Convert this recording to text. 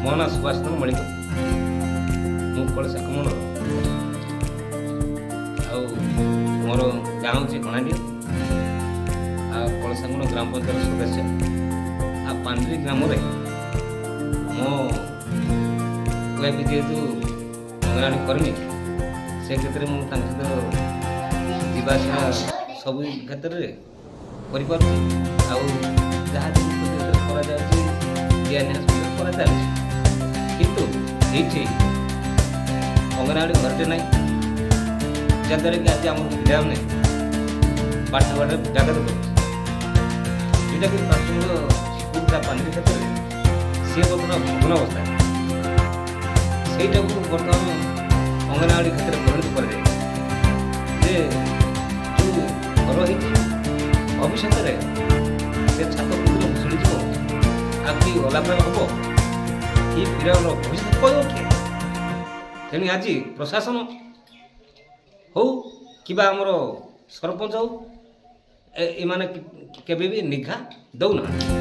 ମୋ ନାଁ ସୁଭାଷ ଚନ୍ଦ୍ର ମଳିକ। ମୁଁ କଳସା କମଳର ଆଉ ମୋର ଗାଁ ହେଉଛି କଣାଡି ଆଉ କଳସାଙ୍ଗୁଣ ଗ୍ରାମ ପଞ୍ଚାୟତ ସଦସ୍ୟ ଆଉ ପାଣ୍ଡ୍ରି ଗ୍ରାମରେ ମୋ ୱାଇଫ୍ ଯେହେତୁ ଅଙ୍ଗନବାଡ଼ି କର୍ମୀ ସେ କ୍ଷେତ୍ରରେ ମୁଁ ତାଙ୍କ ସହିତ ଯିବା ଆସିବା ସବୁ କ୍ଷେତ୍ରରେ କରିପାରୁଛି ଆଉ ଯାହା ଯେମିତି କରାଯାଉଛି ଦିଆନିଆ କରାଯାଉଛି। କିନ୍ତୁ ଏଇଠି ଅଙ୍ଗନବାଡ଼ି ଘରଟେ ନାହିଁ ଯାହାଦ୍ୱାରା କି ଆଜି ଆମର ପିଲାମାନେ ପାଠପଢ଼ାରେ ବ୍ୟାଘାତ କରୁଛି। ଯେଉଁଟାକି ପ୍ରାଥମିକ ସ୍କୁଲଟା ପାଣ୍ଡ୍ରି କ୍ଷେତ୍ରରେ ସିଏ ବର୍ତ୍ତମାନ ଭଗ୍ନ ଅବସ୍ଥା, ସେଇଟାକୁ ବର୍ତ୍ତମାନ ଅଙ୍ଗନବାଡ଼ି କ୍ଷେତ୍ରରେ ପରିଣତ କରାଯାଏ ଯେ ଯେଉଁ ଘର ହେଇଛି ଭବିଷ୍ୟତରେ ସେ ଛାତ ପୁତ୍ର ଭୁଷୁଡ଼ିଯିବ ଆଉ କି ଅଲାଭ ହେବ କି ପିଲାର ଭବିଷ୍ୟତ କହିବ କିଏ? ତେଣୁ ଆଜି ପ୍ରଶାସନ ହଉ କିମ୍ବା ଆମର ସରପଞ୍ଚ ହଉ ଏମାନେ କେବେ ବି ନିଘା ଦେଉନାହାନ୍ତି।